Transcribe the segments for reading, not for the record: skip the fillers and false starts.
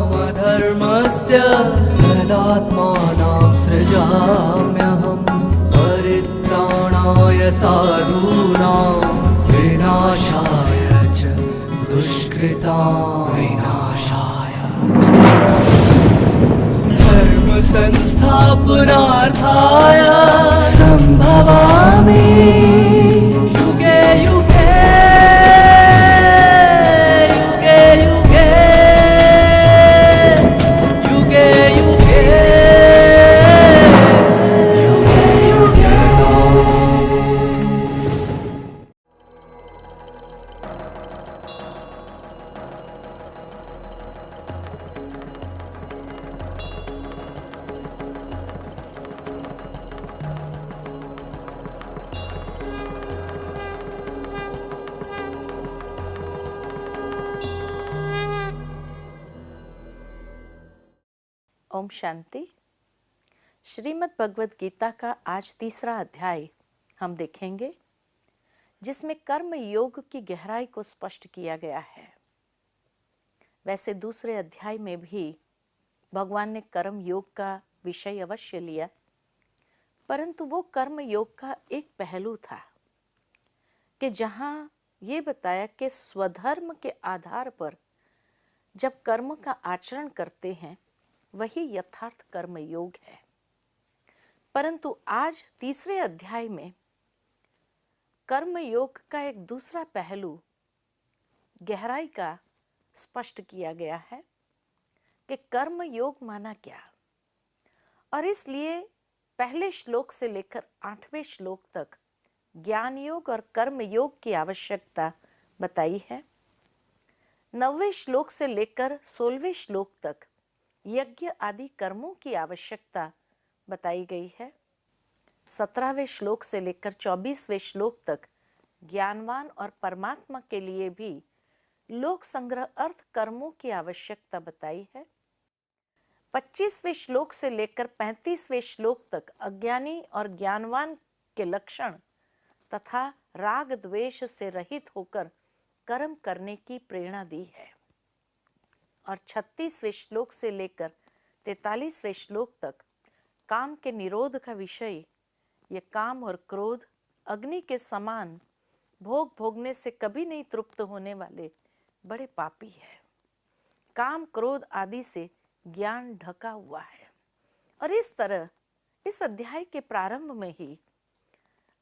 अभ्युत्थानामधर्मस्य तदात्मानं सृजाम्यहं परित्राणाय साधूनां विनाशाय च दुष्कृतां विनाशाय धर्म संस्थापनार्थाय संभवामि युगे युगे युगे युगे युगे युगे युगे ओम शांति। श्रीमद् भगवद गीता का आज तीसरा अध्याय हम देखेंगे, जिसमें कर्म योग की गहराई को स्पष्ट किया गया है। वैसे दूसरे अध्याय में भी भगवान ने कर्म योग का विषय अवश्य लिया, परंतु वो कर्म योग का एक पहलू था कि जहां ये बताया कि स्वधर्म के आधार पर जब कर्म का आचरण करते हैं वही यथार्थ कर्म योग है। परंतु आज तीसरे अध्याय में कर्म योग का एक दूसरा पहलू गहराई का स्पष्ट किया गया है कि कर्म योग माना क्या। और इसलिए पहले श्लोक से लेकर 8वें श्लोक तक ज्ञान योग और कर्म योग की आवश्यकता बताई है। 9वें श्लोक से लेकर 16वें श्लोक तक यज्ञ आदि कर्मों की आवश्यकता बताई गई है। 17वें श्लोक से लेकर 24वें श्लोक तक ज्ञानवान और परमात्मा के लिए भी लोक संग्रह अर्थ कर्मों की आवश्यकता बताई है। 25वें श्लोक से लेकर 35वें श्लोक तक अज्ञानी और ज्ञानवान के लक्षण तथा राग द्वेष से रहित होकर कर्म करने की प्रेरणा दी है। और 36वें श्लोक से लेकर 43वें श्लोक तक काम के निरोध का विषय, ये काम और क्रोध अग्नि के समान भोग भोगने से कभी नहीं तृप्त होने वाले बड़े पापी है। काम क्रोध आदि से ज्ञान ढका हुआ है। और इस तरह इस अध्याय के प्रारंभ में ही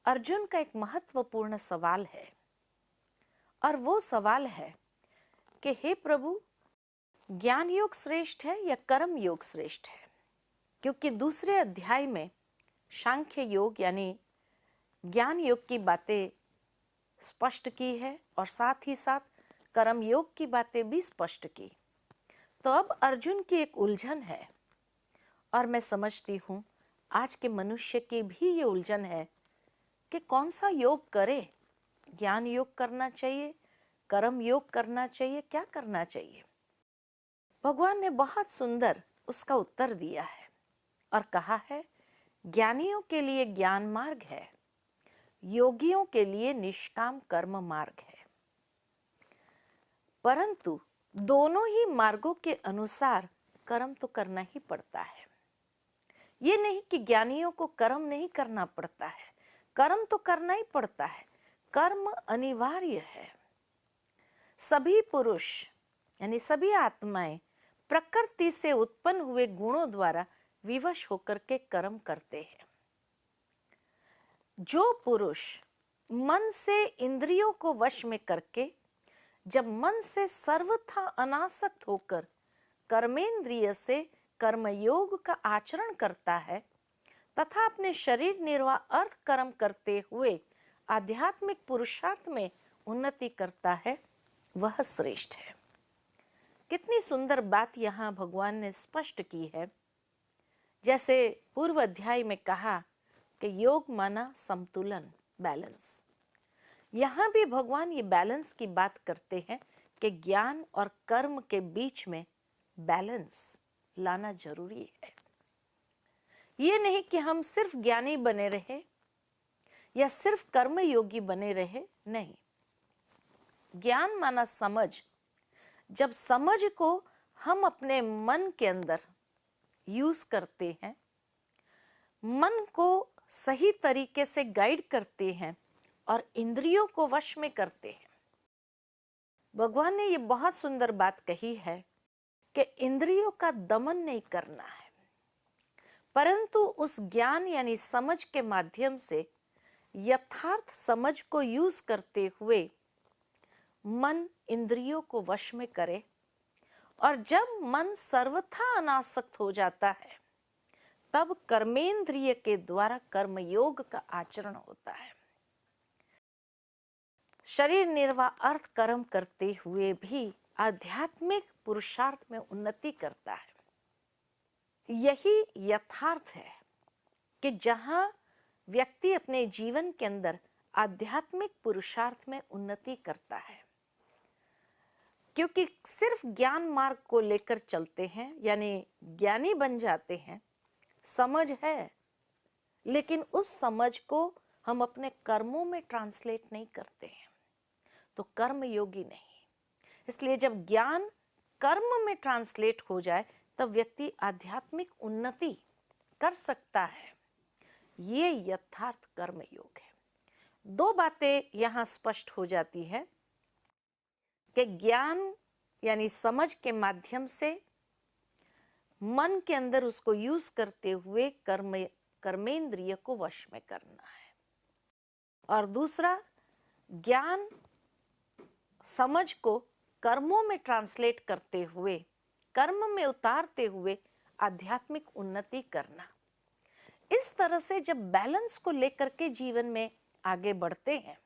अर्जुन का एक महत्वपूर्ण सवाल है, और वो सवाल है कि हे प्रभु, ज्ञान योग श्रेष्ठ है या कर्म योग श्रेष्ठ है? क्योंकि दूसरे अध्याय में सांख्य योग यानी ज्ञान योग की बातें स्पष्ट की है और साथ ही साथ कर्म योग की बातें भी स्पष्ट की। तो अब अर्जुन की एक उलझन है, और मैं समझती हूँ आज के मनुष्य की भी ये उलझन है कि कौन सा योग करे। ज्ञान योग करना चाहिए, कर्म योग करना चाहिए, क्या करना चाहिए? भगवान ने बहुत सुंदर उसका उत्तर दिया है और कहा है, ज्ञानियों के लिए ज्ञान मार्ग है, योगियों के लिए निष्काम कर्म मार्ग है। परंतु दोनों ही मार्गों के अनुसार कर्म तो करना ही पड़ता है। ये नहीं कि ज्ञानियों को कर्म नहीं करना पड़ता है, कर्म तो करना ही पड़ता है। कर्म अनिवार्य है। सभी पुरुष यानी सभी आत्माएं प्रकृति से उत्पन्न हुए गुणों द्वारा विवश होकर के कर्म करते हैं। जो पुरुष मन से इंद्रियों को वश में करके जब मन से सर्वथा अनासक्त होकर कर्मेंद्रिय से कर्मयोग का आचरण करता है तथा अपने शरीर निर्वाह अर्थ कर्म करते हुए आध्यात्मिक पुरुषार्थ में उन्नति करता है, वह श्रेष्ठ है। कितनी सुंदर बात यहाँ भगवान ने स्पष्ट की है। जैसे पूर्व अध्याय में कहा कि योग माना संतुलन, बैलेंस। यहाँ भी भगवान ये बैलेंस की बात करते हैं कि ज्ञान और कर्म के बीच में बैलेंस लाना जरूरी है। ये नहीं कि हम सिर्फ ज्ञानी बने रहे या सिर्फ कर्म योगी बने रहे, नहीं। ज्ञान माना समझ। जब समझ को हम अपने मन के अंदर यूज करते हैं, मन को सही तरीके से गाइड करते हैं और इंद्रियों को वश में करते हैं। भगवान ने ये बहुत सुंदर बात कही है कि इंद्रियों का दमन नहीं करना है, परंतु उस ज्ञान यानी समझ के माध्यम से यथार्थ समझ को यूज करते हुए मन इंद्रियों को वश में करे। और जब मन सर्वथा अनासक्त हो जाता है, तब कर्मेंद्रिय के द्वारा कर्मयोग का आचरण होता है। शरीर निर्वाह अर्थ कर्म करते हुए भी आध्यात्मिक पुरुषार्थ में उन्नति करता है। यही यथार्थ है कि जहां व्यक्ति अपने जीवन के अंदर आध्यात्मिक पुरुषार्थ में उन्नति करता है, क्योंकि सिर्फ ज्ञान मार्ग को लेकर चलते हैं यानी ज्ञानी बन जाते हैं, समझ है, लेकिन उस समझ को हम अपने कर्मों में ट्रांसलेट नहीं करते हैं, तो कर्म योगी नहीं। इसलिए जब ज्ञान कर्म में ट्रांसलेट हो जाए, तब व्यक्ति आध्यात्मिक उन्नति कर सकता है। ये यथार्थ कर्म योग है। दो बातें यहां स्पष्ट हो जाती है कि ज्ञान यानी समझ के माध्यम से मन के अंदर उसको यूज करते हुए कर्मेंद्रिय को वश में करना है, और दूसरा ज्ञान समझ को कर्मों में ट्रांसलेट करते हुए, कर्म में उतारते हुए आध्यात्मिक उन्नति करना। इस तरह से जब बैलेंस को लेकर के जीवन में आगे बढ़ते हैं,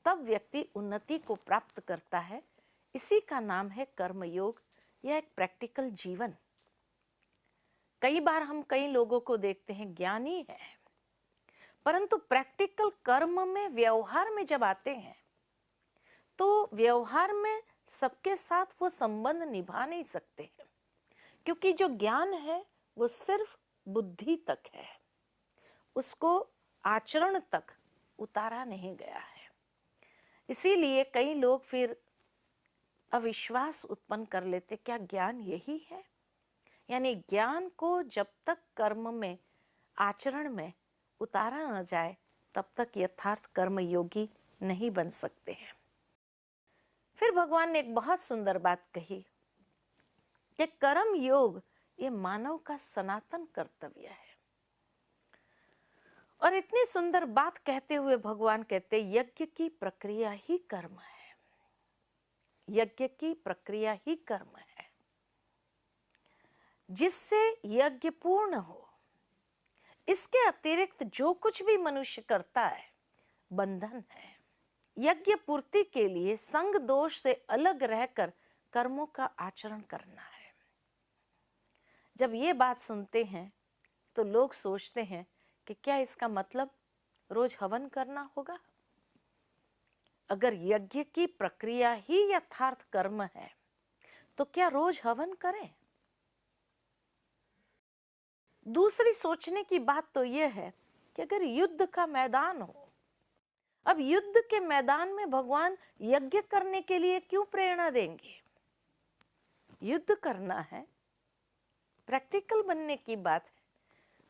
तब व्यक्ति उन्नति को प्राप्त करता है। इसी का नाम है कर्मयोग या एक प्रैक्टिकल जीवन। कई बार हम कई लोगों को देखते हैं ज्ञानी है, परंतु प्रैक्टिकल कर्म में, व्यवहार में जब आते हैं, तो व्यवहार में सबके साथ वो संबंध निभा नहीं सकते हैं, क्योंकि जो ज्ञान है वो सिर्फ बुद्धि तक है, उसको आचरण तक उतारा नहीं गया है। इसीलिए कई लोग फिर अविश्वास उत्पन्न कर लेते, क्या ज्ञान यही है? यानी ज्ञान को जब तक कर्म में, आचरण में उतारा न जाए, तब तक यथार्थ कर्म योगी नहीं बन सकते हैं। फिर भगवान ने एक बहुत सुंदर बात कही कि कर्म योग ये मानव का सनातन कर्तव्य है। और इतनी सुंदर बात कहते हुए भगवान कहते, यज्ञ की प्रक्रिया ही कर्म है। यज्ञ की प्रक्रिया ही कर्म है, जिससे यज्ञ पूर्ण हो। इसके अतिरिक्त जो कुछ भी मनुष्य करता है, बंधन है। यज्ञ पूर्ति के लिए संग दोष से अलग रहकर कर्मों का आचरण करना है। जब ये बात सुनते हैं तो लोग सोचते हैं कि क्या इसका मतलब रोज हवन करना होगा? अगर यज्ञ की प्रक्रिया ही यथार्थ कर्म है, तो क्या रोज हवन करें? दूसरी सोचने की बात तो यह है कि अगर युद्ध का मैदान हो, अब युद्ध के मैदान में भगवान यज्ञ करने के लिए क्यों प्रेरणा देंगे? युद्ध करना है, प्रैक्टिकल बनने की बात है,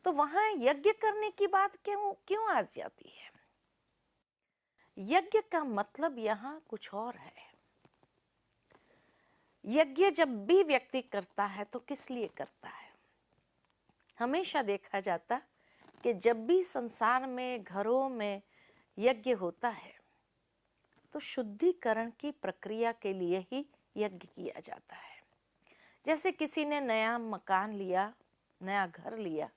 तो वहां यज्ञ करने की बात क्यों आ जाती है? यज्ञ का मतलब यहां कुछ और है। यज्ञ जब भी व्यक्ति करता है तो किस लिए करता है? हमेशा देखा जाता कि जब भी संसार में, घरों में यज्ञ होता है, तो शुद्धिकरण की प्रक्रिया के लिए ही यज्ञ किया जाता है। जैसे किसी ने नया मकान लिया, नया घर लिया,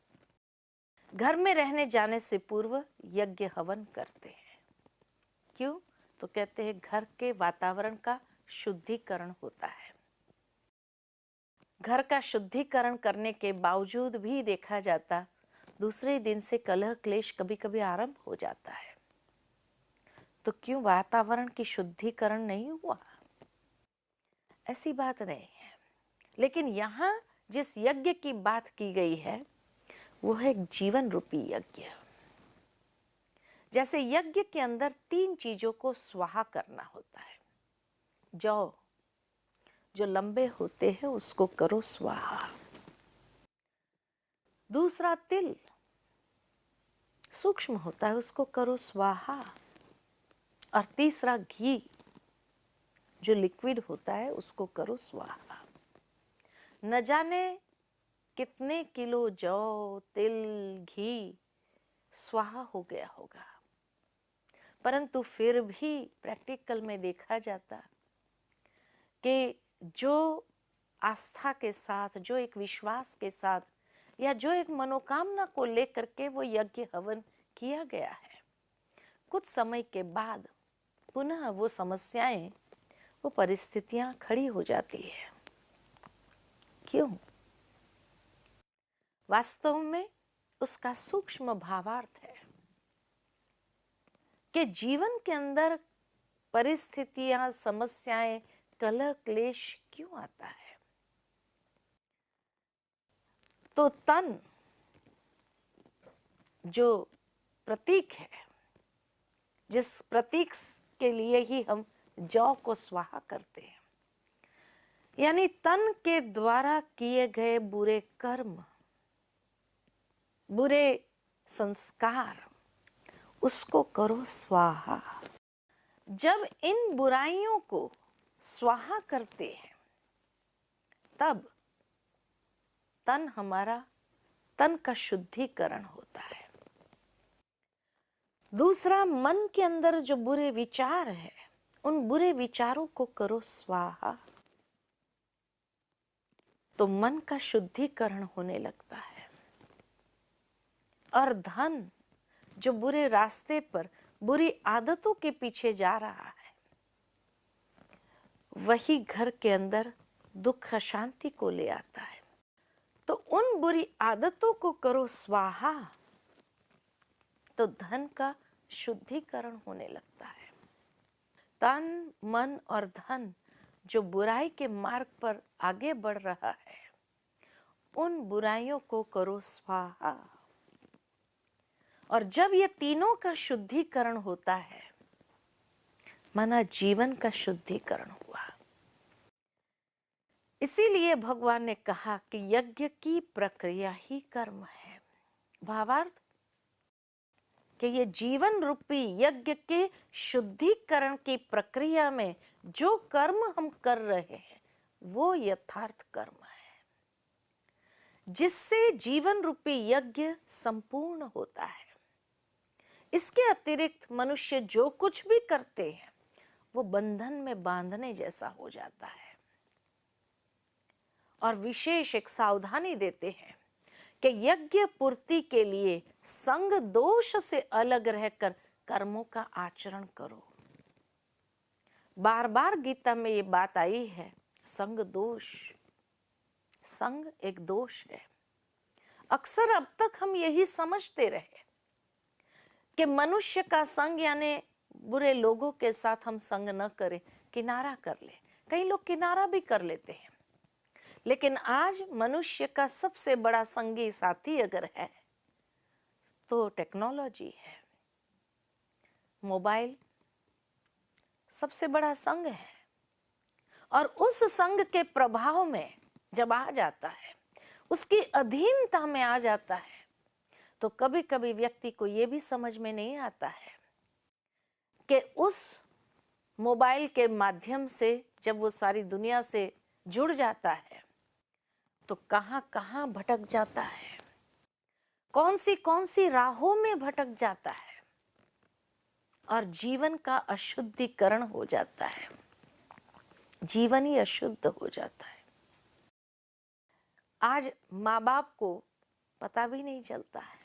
घर में रहने जाने से पूर्व यज्ञ हवन करते हैं। क्यों? तो कहते हैं घर के वातावरण का शुद्धिकरण होता है। घर का शुद्धिकरण करने के बावजूद भी देखा जाता दूसरे दिन से कलह क्लेश कभी कभी आरंभ हो जाता है। तो क्यों वातावरण की शुद्धिकरण नहीं हुआ? ऐसी बात नहीं है। लेकिन यहाँ जिस यज्ञ की बात की गई है वो है एक जीवन रूपी यज्ञ। जैसे यज्ञ के अंदर 3 चीजों को स्वाहा करना होता है। जौ जो लंबे होते हैं उसको करो स्वाहा। दूसरा तिल सूक्ष्म होता है उसको करो स्वाहा। और तीसरा घी जो लिक्विड होता है उसको करो स्वाहा। न जाने कितने किलो जौ तिल घी स्वाहा हो गया होगा, परंतु फिर भी प्रैक्टिकल में देखा जाता कि जो आस्था के साथ, जो एक विश्वास के साथ या जो एक मनोकामना को लेकर के वो यज्ञ हवन किया गया है, कुछ समय के बाद पुनः वो समस्याएं, वो परिस्थितियां खड़ी हो जाती है। क्यों? वास्तव में उसका सूक्ष्म भावार्थ है कि जीवन के अंदर परिस्थितियां, समस्याएं, कलह क्लेश क्यों आता है? तो तन जो प्रतीक है, जिस प्रतीक के लिए ही हम जौ को स्वाहा करते हैं, यानी तन के द्वारा किए गए बुरे कर्म, बुरे संस्कार, उसको करो स्वाहा। जब इन बुराइयों को स्वाहा करते हैं तब तन का शुद्धिकरण होता है। दूसरा, मन के अंदर जो बुरे विचार है उन बुरे विचारों को करो स्वाहा, तो मन का शुद्धिकरण होने लगता है। और धन जो बुरे रास्ते पर बुरी आदतों के पीछे जा रहा है, वही घर के अंदर दुख शांति को ले आता है। तो उन बुरी आदतों को करो स्वाहा, तो धन का शुद्धिकरण होने लगता है। तन, मन और धन जो बुराई के मार्ग पर आगे बढ़ रहा है, उन बुराइयों को करो स्वाहा। और जब ये तीनों का शुद्धिकरण होता है, माना जीवन का शुद्धिकरण हुआ। इसीलिए भगवान ने कहा कि यज्ञ की प्रक्रिया ही कर्म है। भावार्थ कि ये जीवन रूपी यज्ञ के शुद्धिकरण की प्रक्रिया में जो कर्म हम कर रहे हैं वो यथार्थ कर्म है, जिससे जीवन रूपी यज्ञ संपूर्ण होता है। इसके अतिरिक्त मनुष्य जो कुछ भी करते हैं वो बंधन में बांधने जैसा हो जाता है। और विशेष एक सावधानी देते हैं कि यज्ञ पूर्ति के लिए संग दोष से अलग रहकर कर्मों का आचरण करो। बार बार गीता में ये बात आई है, संग दोष। संग एक दोष है। अक्सर अब तक हम यही समझते रहे कि मनुष्य का संग यानी बुरे लोगों के साथ हम संग न करें, किनारा कर ले। कई लोग किनारा भी कर लेते हैं, लेकिन आज मनुष्य का सबसे बड़ा संगी साथी अगर है तो टेक्नोलॉजी है। मोबाइल सबसे बड़ा संग है। और उस संग के प्रभाव में जब आ जाता है, उसकी अधीनता में आ जाता है, तो कभी कभी व्यक्ति को यह भी समझ में नहीं आता है कि उस मोबाइल के माध्यम से जब वो सारी दुनिया से जुड़ जाता है तो कहां कहां भटक जाता है, कौन सी राहों में भटक जाता है और जीवन का अशुद्धिकरण हो जाता है। जीवन ही अशुद्ध हो जाता है। आज माँ बाप को पता भी नहीं चलता है।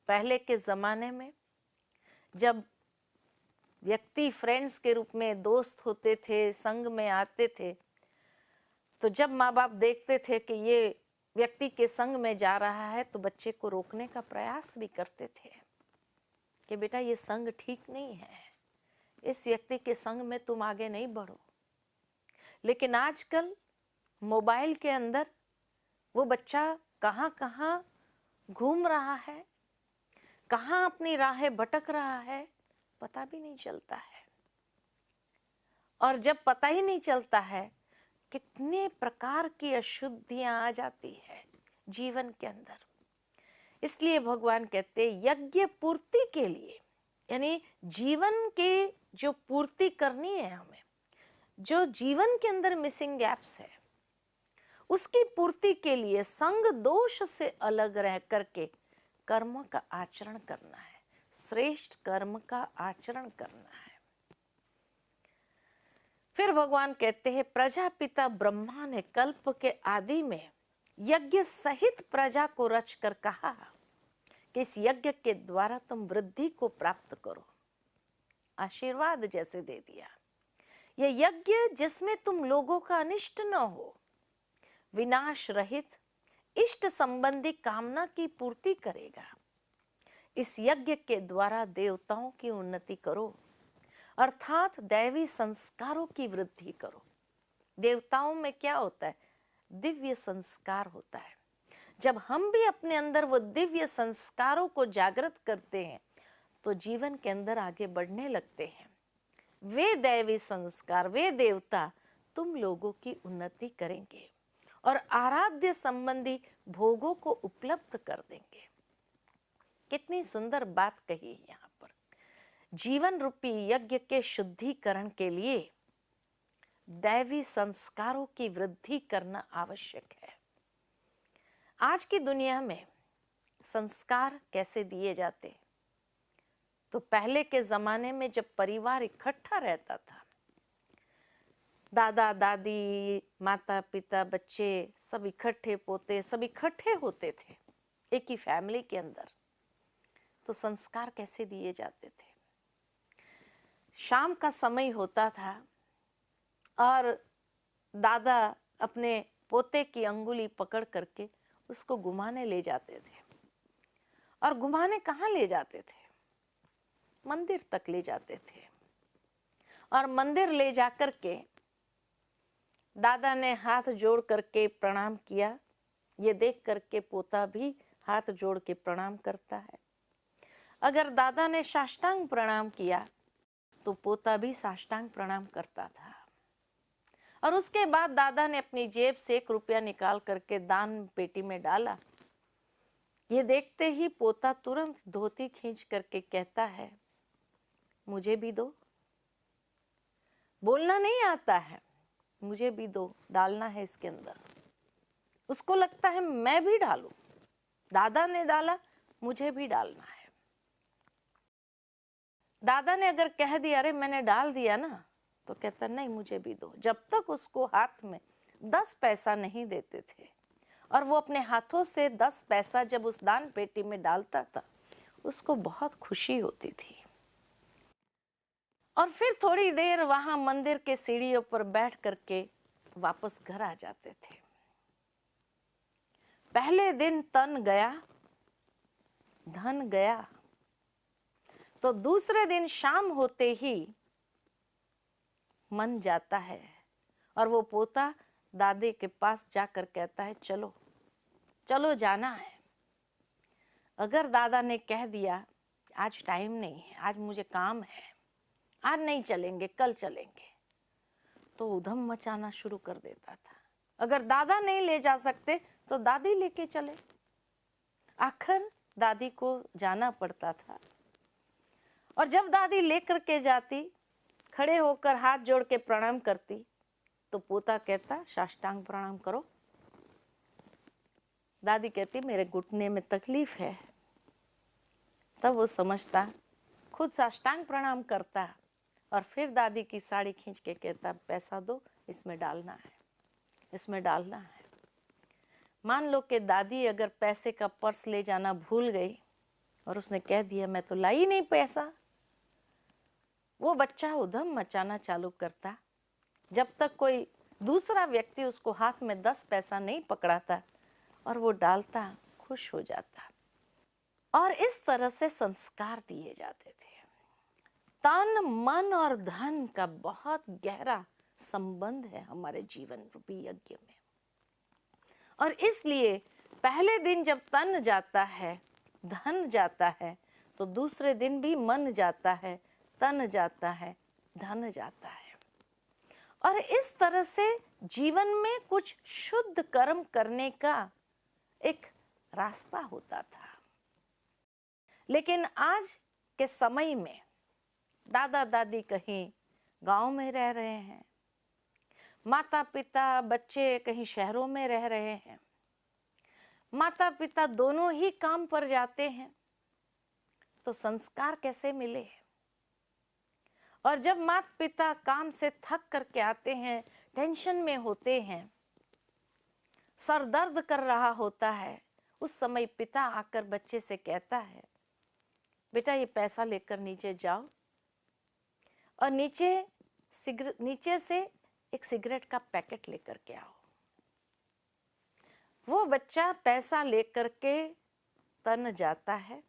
पहले के जमाने में जब व्यक्ति फ्रेंड्स के रूप में दोस्त होते थे, संग में आते थे, तो जब माँ बाप देखते थे कि ये व्यक्ति के संग में जा रहा है तो बच्चे को रोकने का प्रयास भी करते थे कि बेटा ये संग ठीक नहीं है, इस व्यक्ति के संग में तुम आगे नहीं बढ़ो। लेकिन आजकल मोबाइल के अंदर वो बच्चा कहाँ कहाँ घूम रहा है, कहाँ अपनी राहें भटक रहा है, पता भी नहीं चलता है। और जब पता ही नहीं चलता है, कितने प्रकार की अशुद्धियां आ जाती है जीवन के अंदर। इसलिए भगवान कहते यज्ञ पूर्ति के लिए, यानी जीवन के जो पूर्ति करनी है हमें, जो जीवन के अंदर मिसिंग गैप्स है, उसकी पूर्ति के लिए संग दोष से अलग रह करके कर्म का आचरण करना है, श्रेष्ठ कर्म का आचरण करना है। फिर भगवान कहते हैं प्रजापिता ब्रह्मा ने कल्प के आदि में यज्ञ सहित प्रजा को रच कर कहा कि इस यज्ञ के द्वारा तुम वृद्धि को प्राप्त करो। आशीर्वाद जैसे दे दिया, ये यज्ञ जिसमें तुम लोगों का अनिष्ट न हो, विनाश रहित इष्ट संबंधी कामना की पूर्ति करेगा। इस यज्ञ के द्वारा देवताओं की उन्नति करो, अर्थात दैवी संस्कारों की वृद्धि करो। देवताओं में क्या होता है? दिव्य संस्कार होता है। जब हम भी अपने अंदर वो दिव्य संस्कारों को जागृत करते हैं तो जीवन के अंदर आगे बढ़ने लगते हैं। वे दैवी संस्कार, वे देवता तुम लोगों की उन्नति करेंगे और आराध्य संबंधी भोगों को उपलब्ध कर देंगे। कितनी सुंदर बात कही है यहाँ पर। जीवन रूपी यज्ञ के शुद्धिकरण के लिए दैवी संस्कारों की वृद्धि करना आवश्यक है। आज की दुनिया में संस्कार कैसे दिए जाते? तो पहले के जमाने में जब परिवार इकट्ठा रहता था, दादा दादी, माता पिता, बच्चे सब इकट्ठे, पोते सब इकट्ठे होते थे एक ही फैमिली के अंदर, तो संस्कार कैसे दिए जाते थे? शाम का समय होता था और दादा अपने पोते की अंगुली पकड़ करके उसको घुमाने ले जाते थे। और घुमाने कहाँ ले जाते थे? मंदिर तक ले जाते थे। और मंदिर ले जाकर के दादा ने हाथ जोड़ करके प्रणाम किया। ये देख करके पोता भी हाथ जोड़ के प्रणाम करता है। अगर दादा ने साष्टांग प्रणाम किया तो पोता भी साष्टांग प्रणाम करता था। और उसके बाद दादा ने अपनी जेब से 1 रुपया निकाल करके दान पेटी में डाला। ये देखते ही पोता तुरंत धोती खींच करके कहता है, मुझे भी दो। बोलना नहीं आता है, मुझे भी दो, डालना है इसके अंदर। उसको लगता है मैं भी डालूं, दादा ने डाला, मुझे भी डालना है। दादा ने अगर कह दिया अरे मैंने डाल दिया ना, तो कहता नहीं मुझे भी दो। जब तक उसको हाथ में 10 पैसा नहीं देते थे और वो अपने हाथों से 10 पैसा जब उस दान पेटी में डालता था, उसको बहुत खुशी होती थी। और फिर थोड़ी देर वहां मंदिर के सीढ़ियों पर बैठ करके वापस घर आ जाते थे। पहले दिन तन गया, धन गया, तो दूसरे दिन शाम होते ही मन जाता है और वो पोता दादी के पास जाकर कहता है चलो चलो जाना है। अगर दादा ने कह दिया आज टाइम नहीं है, आज मुझे काम है, आज नहीं चलेंगे, कल चलेंगे, तो उधम मचाना शुरू कर देता था। अगर दादा नहीं ले जा सकते तो दादी लेके चले। आखिर दादी को जाना पड़ता था। और जब दादी लेकर के जाती, खड़े होकर हाथ जोड़ के प्रणाम करती, तो पोता कहता साष्टांग प्रणाम करो। दादी कहती मेरे घुटने में तकलीफ है। तब वो समझता, खुद साष्टांग प्रणाम करता और फिर दादी की साड़ी खींच के कहता पैसा दो, इसमें डालना है, इसमें डालना है। मान लो कि दादी अगर पैसे का पर्स ले जाना भूल गई और उसने कह दिया मैं तो लाई नहीं पैसा, वो बच्चा उधम मचाना चालू करता। जब तक कोई दूसरा व्यक्ति उसको हाथ में 10 पैसा नहीं पकड़ाता और वो डालता, खुश हो जाता। और इस तरह से संस्कार दिए जाते थे। तन, मन और धन का बहुत गहरा संबंध है हमारे जीवन रूपी यज्ञ में। और इसलिए पहले दिन जब तन जाता है, धन जाता है, तो दूसरे दिन भी मन जाता है, तन जाता है, धन जाता है। और इस तरह से जीवन में कुछ शुद्ध कर्म करने का एक रास्ता होता था। लेकिन आज के समय में दादा दादी कहीं गांव में रह रहे हैं, माता पिता बच्चे कहीं शहरों में रह रहे हैं, माता पिता दोनों ही काम पर जाते हैं, तो संस्कार कैसे मिले? और जब माता पिता काम से थक करके आते हैं, टेंशन में होते हैं, सर दर्द कर रहा होता है, उस समय पिता आकर बच्चे से कहता है, बेटा ये पैसा लेकर नीचे जाओ और नीचे से एक सिगरेट का पैकेट लेकर के आओ। वो बच्चा पैसा लेकर के तन जाता है,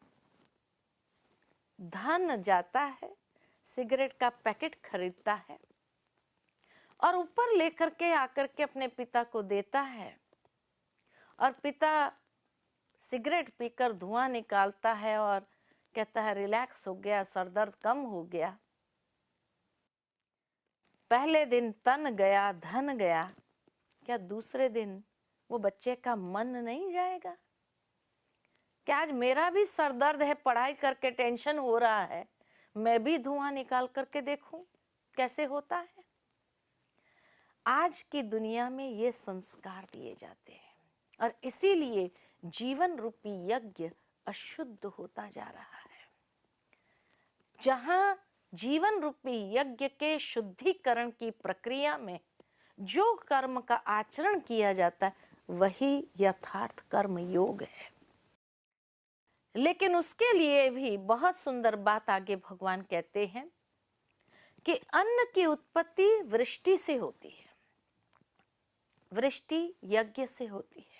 धन जाता है, सिगरेट का पैकेट खरीदता है और ऊपर लेकर के आकर के अपने पिता को देता है। और पिता सिगरेट पीकर धुआं निकालता है और कहता है रिलैक्स हो गया, सर दर्द कम हो गया। पहले दिन तन गया, धन गया, क्या दूसरे दिन वो बच्चे का मन नहीं जाएगा? क्या आज मेरा भी सर दर्द है, पढ़ाई करके टेंशन हो रहा है, मैं भी धुआं निकाल करके देखूं कैसे होता है? आज की दुनिया में ये संस्कार दिए जाते हैं और इसीलिए जीवन रूपी यज्ञ अशुद्ध होता जा रहा है। जहां जीवन रूपी यज्ञ के शुद्धिकरण की प्रक्रिया में जो कर्म का आचरण किया जाता है वही यथार्थ कर्म योग है। लेकिन उसके लिए भी बहुत सुंदर बात आगे भगवान कहते हैं कि अन्न की उत्पत्ति वृष्टि से होती है, वृष्टि यज्ञ से होती है।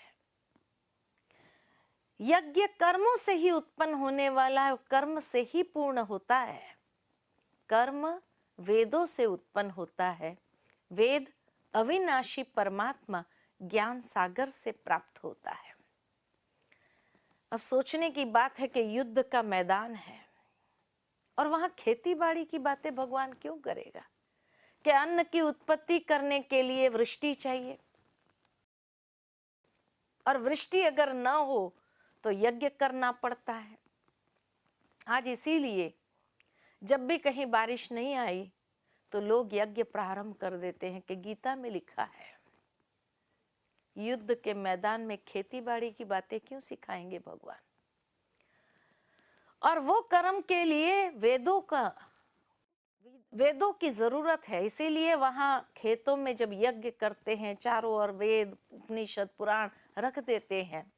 यज्ञ कर्मों से ही उत्पन्न होने वाला है, कर्म से ही पूर्ण होता है। कर्म वेदों से उत्पन्न होता है, वेद अविनाशी परमात्मा ज्ञान सागर से प्राप्त होता है। अब सोचने की बात है कि युद्ध का मैदान है और वहां खेती बाड़ी की बातें भगवान क्यों करेगा? कि अन्न की उत्पत्ति करने के लिए वृष्टि चाहिए और वृष्टि अगर न हो तो यज्ञ करना पड़ता है। आज इसीलिए जब भी कहीं बारिश नहीं आई तो लोग यज्ञ प्रारंभ कर देते हैं कि गीता में लिखा है। युद्ध के मैदान में खेती बाड़ी की बातें क्यों सिखाएंगे भगवान? और वो कर्म के लिए वेदों की जरूरत है। इसीलिए वहां खेतों में जब यज्ञ करते हैं चारों ओर वेद उपनिषद पुराण रख देते हैं।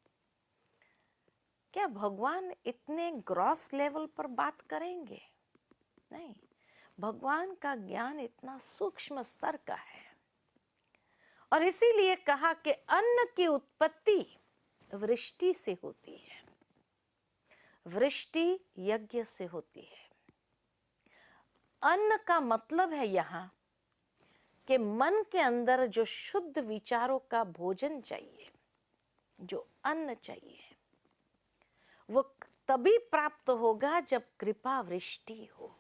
क्या भगवान इतने ग्रॉस लेवल पर बात करेंगे? नहीं, भगवान का ज्ञान इतना सूक्ष्म स्तर का है और इसीलिए कहा कि अन्न की उत्पत्ति वृष्टि से होती है, वृष्टि यज्ञ से होती है। अन्न का मतलब है यहाँ कि मन के अंदर जो शुद्ध विचारों का भोजन चाहिए, जो अन्न चाहिए, वो तभी प्राप्त होगा जब कृपा वृष्टि हो,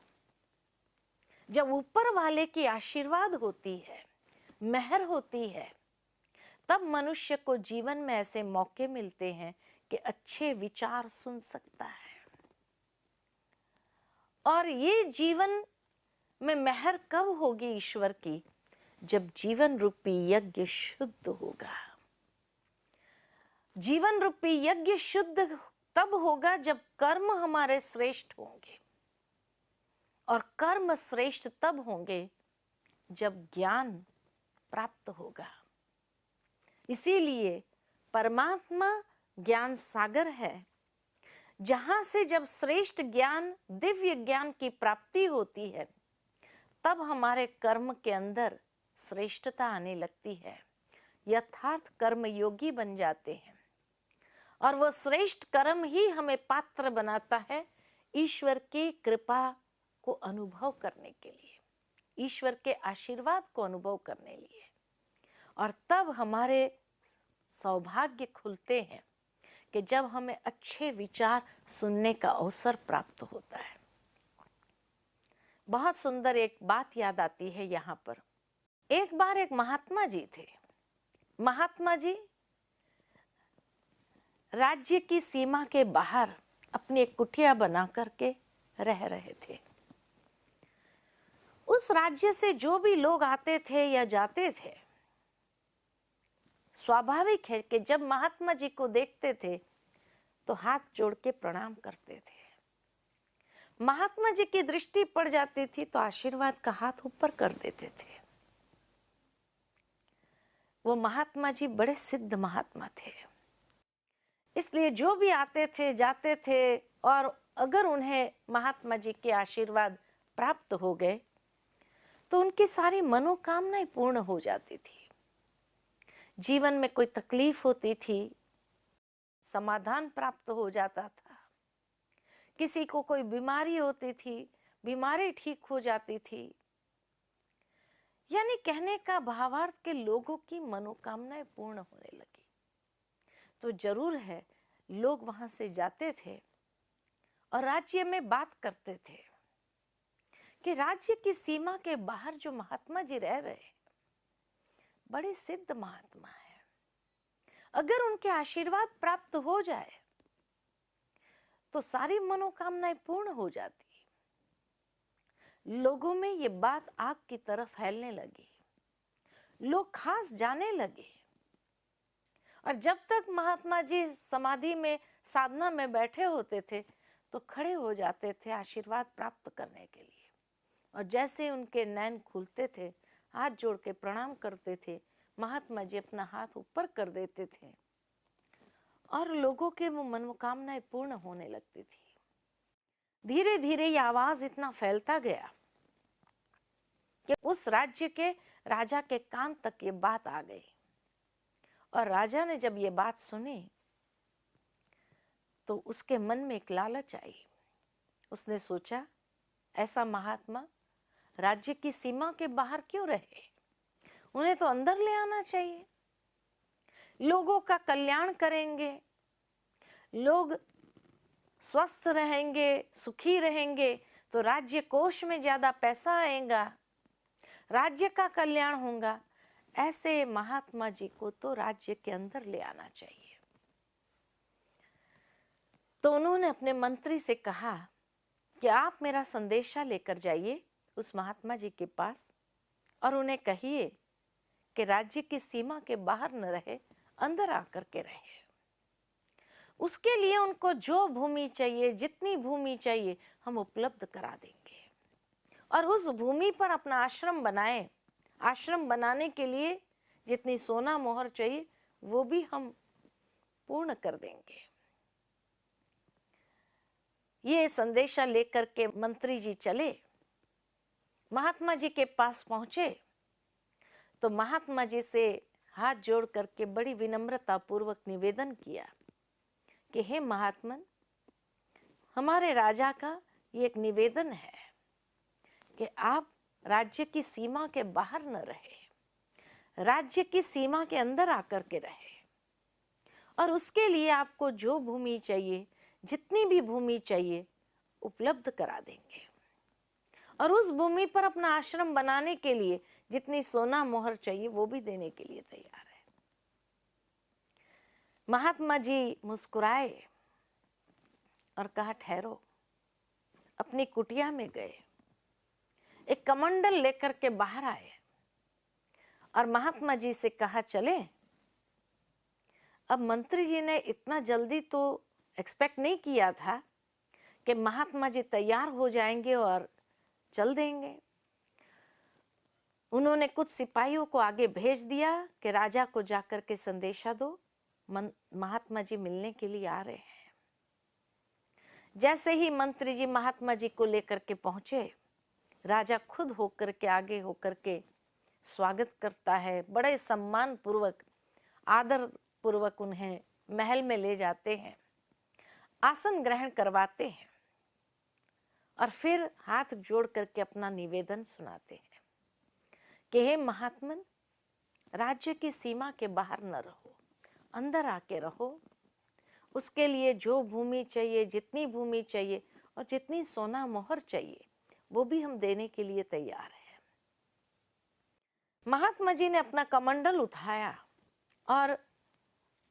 जब ऊपर वाले की आशीर्वाद होती है, मेहर होती है, तब मनुष्य को जीवन में ऐसे मौके मिलते हैं कि अच्छे विचार सुन सकता है। और ये जीवन में मेहर कब होगी ईश्वर की? जब जीवन रूपी यज्ञ शुद्ध होगा। जीवन रूपी यज्ञ शुद्ध तब होगा जब कर्म हमारे श्रेष्ठ होंगे और कर्म श्रेष्ठ तब होंगे जब ज्ञान प्राप्त होगा। इसीलिए परमात्मा ज्ञान सागर है, जहां से जब श्रेष्ठ ज्ञान दिव्य ज्ञान की प्राप्ति होती है तब हमारे कर्म के अंदर श्रेष्ठता आने लगती है, यथार्थ कर्म योगी बन जाते हैं। और वो श्रेष्ठ कर्म ही हमें पात्र बनाता है ईश्वर की कृपा को अनुभव करने के लिए, ईश्वर के आशीर्वाद को अनुभव करने लिए। और तब हमारे सौभाग्य खुलते हैं कि जब हमें अच्छे विचार सुनने का अवसर प्राप्त होता है। बहुत सुंदर एक बात याद आती है यहाँ पर। एक बार एक महात्मा जी थे। महात्मा जी राज्य की सीमा के बाहर अपनी एक कुटिया बना करके रह रहे थे। उस राज्य से जो भी लोग आते थे या जाते थे, स्वाभाविक है कि जब महात्मा जी को देखते थे तो हाथ जोड़ के प्रणाम करते थे। महात्मा जी की दृष्टि पड़ जाती थी तो आशीर्वाद का हाथ ऊपर कर देते थे। वो महात्मा जी बड़े सिद्ध महात्मा थे, इसलिए जो भी आते थे जाते थे, और अगर उन्हें महात्मा जी के आशीर्वाद प्राप्त हो गए तो उनकी सारी मनोकामनाएं पूर्ण हो जाती थी। जीवन में कोई तकलीफ होती थी, समाधान प्राप्त हो जाता था। किसी को कोई बीमारी होती थी, बीमारी ठीक हो जाती थी। यानी कहने का भावार्थ के लोगों की मनोकामनाएं पूर्ण होने लगी। तो जरूर है लोग वहां से जाते थे और राज्य में बात करते थे कि राज्य की सीमा के बाहर जो महात्मा जी रह रहे हैं बड़े सिद्ध महात्मा है, अगर उनके आशीर्वाद प्राप्त हो जाए तो सारी मनोकामनाएं पूर्ण हो जाती। लोगों में ये बात आग की तरह फैलने लगी, लोग खास जाने लगे। और जब तक महात्मा जी समाधि में साधना में बैठे होते थे तो खड़े हो जाते थे आशीर्वाद प्राप्त करने के लिए, और जैसे उनके नैन खुलते थे हाथ जोड़ के प्रणाम करते थे, महात्मा जी अपना हाथ ऊपर कर देते थे और लोगों के वो मनोकामनाएं पूर्ण होने लगती थी। धीरे धीरे ये आवाज इतना फैलता गया कि उस राज्य के राजा के कान तक ये बात आ गई। और राजा ने जब ये बात सुनी तो उसके मन में एक लालच आई। उसने सोचा, ऐसा महात्मा राज्य की सीमा के बाहर क्यों रहे, उन्हें तो अंदर ले आना चाहिए। लोगों का कल्याण करेंगे, लोग स्वस्थ रहेंगे, सुखी रहेंगे तो राज्य कोष में ज्यादा पैसा आएगा, राज्य का कल्याण होगा। ऐसे महात्मा जी को तो राज्य के अंदर ले आना चाहिए। तो उन्होंने अपने मंत्री से कहा कि आप मेरा संदेशा लेकर जाइए उस महात्मा जी के पास और उन्हें कहिए कि राज्य की सीमा के बाहर न रहे, अंदर आकर के रहे। उसके लिए उनको जो भूमि चाहिए, जितनी भूमि चाहिए, हम उपलब्ध करा देंगे। और उस भूमि पर अपना आश्रम बनाए। आश्रम बनाने के लिए जितनी सोना मोहर चाहिए वो भी हम पूर्ण कर देंगे। ये संदेशा लेकर के मंत्री जी चले, महात्मा जी के पास पहुंचे तो महात्मा जी से हाथ जोड़ करके बड़ी विनम्रता पूर्वक निवेदन किया कि हे महात्मन, हमारे राजा का ये एक निवेदन है कि आप राज्य की सीमा के बाहर न रहे, राज्य की सीमा के अंदर आकर के रहे, और उसके लिए आपको जो भूमि चाहिए, जितनी भी भूमि चाहिए, उपलब्ध करा देंगे। और उस भूमि पर अपना आश्रम बनाने के लिए जितनी सोना मोहर चाहिए वो भी देने के लिए तैयार है। महात्मा जी मुस्कुराए और कहा, ठहरो। अपनी कुटिया में गए, एक कमंडल लेकर के बाहर आए और महात्मा जी से कहा, चले। अब मंत्री जी ने इतना जल्दी तो एक्सपेक्ट नहीं किया था कि महात्मा जी तैयार हो जाएंगे और चल देंगे। उन्होंने कुछ सिपाहियों को आगे भेज दिया कि राजा को जाकर के संदेशा दो, महात्मा जी मिलने के लिए आ रहे हैं। जैसे ही मंत्री जी महात्मा जी को लेकर के पहुंचे, राजा खुद होकर के आगे होकर के स्वागत करता है, बड़े सम्मान पूर्वक, आदर पूर्वक उन्हें महल में ले जाते हैं, आसन ग्रहण करवाते हैं और फिर हाथ जोड़ करके अपना निवेदन सुनाते हैं कि हे महात्मन, राज्य की सीमा के बाहर न रहो, अंदर आके रहो। उसके लिए जो भूमि चाहिए, जितनी भूमि चाहिए और जितनी सोना मोहर चाहिए, वो भी हम देने के लिए तैयार हैं। महात्मा जी ने अपना कमंडल उठाया और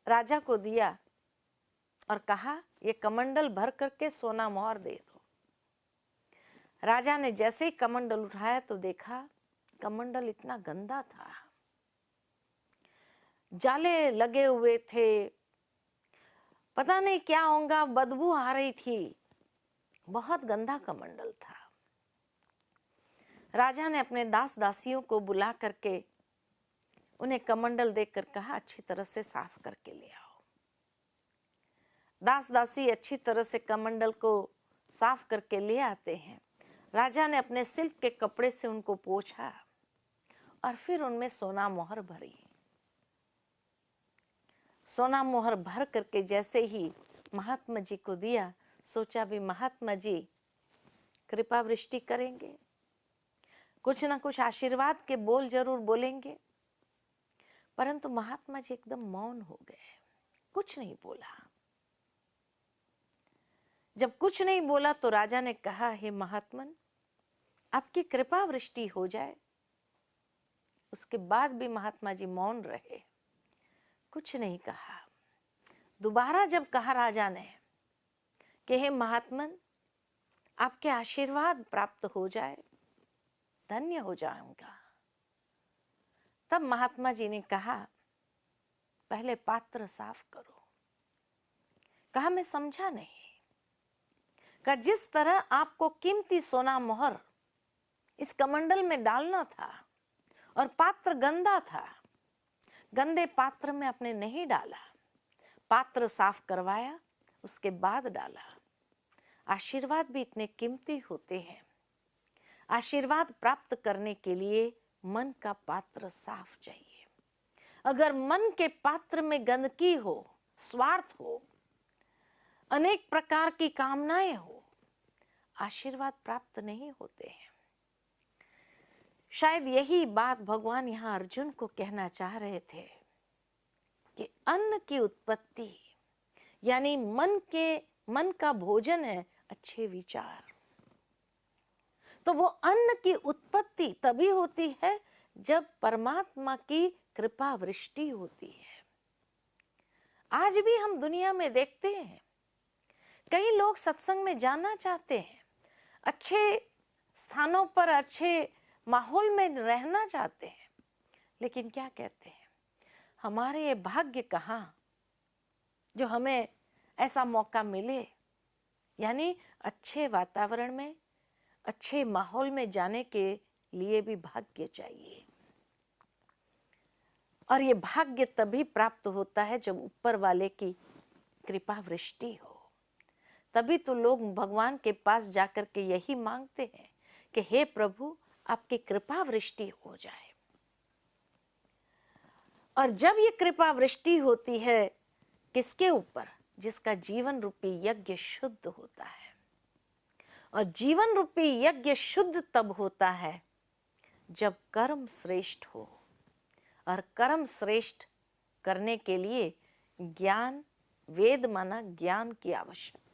राजा को दिया और कहा, ये कमंडल भर करके सोना मोहर दे दो। राजा ने जैसे ही कमंडल उठाया तो देखा कमंडल इतना गंदा था, जाले लगे हुए थे, पता नहीं क्या होगा, बदबू आ रही थी, बहुत गंदा कमंडल था। राजा ने अपने दास दासियों को बुला करके उन्हें कमंडल देकर कहा, अच्छी तरह से साफ करके ले आओ। दास दासी अच्छी तरह से कमंडल को साफ करके ले आते हैं। राजा ने अपने सिल्क के कपड़े से उनको पोंछा और फिर उनमें सोना मोहर भरी। सोना मोहर भर करके जैसे ही महात्मा जी को दिया, सोचा भी महात्मा जी कृपा वृष्टि करेंगे, कुछ ना कुछ आशीर्वाद के बोल जरूर बोलेंगे। परंतु महात्मा जी एकदम मौन हो गए, कुछ नहीं बोला। जब कुछ नहीं बोला तो राजा ने कहा, हे महात्मन, आपकी कृपा वृष्टि हो जाए। उसके बाद भी महात्मा जी मौन रहे, कुछ नहीं कहा। दोबारा जब कहा राजा ने कि हे महात्मन, आपके आशीर्वाद प्राप्त हो जाए, धन्य हो जाऊंगा। तब महात्मा जी ने कहा, पहले पात्र साफ करो। कहा, मैं समझा नहीं। कहा, जिस तरह आपको कीमती सोना मोहर इस कमंडल में डालना था और पात्र गंदा था, गंदे पात्र में आपने नहीं डाला, पात्र साफ करवाया, उसके बाद डाला। आशीर्वाद भी इतने कीमती होते हैं। आशीर्वाद प्राप्त करने के लिए मन का पात्र साफ चाहिए। अगर मन के पात्र में गंदगी हो, स्वार्थ हो, अनेक प्रकार की कामनाएं हो, आशीर्वाद प्राप्त नहीं होते हैं। शायद यही बात भगवान यहाँ अर्जुन को कहना चाह रहे थे कि अन्न की उत्पत्ति यानी मन का भोजन है अच्छे विचार। तो वो अन्न की उत्पत्ति तभी होती है जब परमात्मा की कृपा वृष्टि होती है। आज भी हम दुनिया में देखते हैं, कई लोग सत्संग में जाना चाहते हैं, अच्छे स्थानों पर अच्छे माहौल में रहना चाहते हैं, लेकिन क्या कहते हैं, हमारे ये भाग्य कहाँ जो हमें ऐसा मौका मिले। यानी अच्छे वातावरण में, अच्छे माहौल में जाने के लिए भी भाग्य चाहिए। और ये भाग्य तभी प्राप्त होता है जब ऊपर वाले की कृपा वृष्टि हो। तभी तो लोग भगवान के पास जाकर के यही मांगते हैं कि हे प्रभु, आपकी कृपा वृष्टि हो जाए। और जब ये कृपा वृष्टि होती है किसके ऊपर? जिसका जीवन रूपी यज्ञ शुद्ध होता है। और जीवन रूपी यज्ञ शुद्ध तब होता है जब कर्म श्रेष्ठ हो। और कर्म श्रेष्ठ करने के लिए ज्ञान, वेद माना ज्ञान की आवश्यकता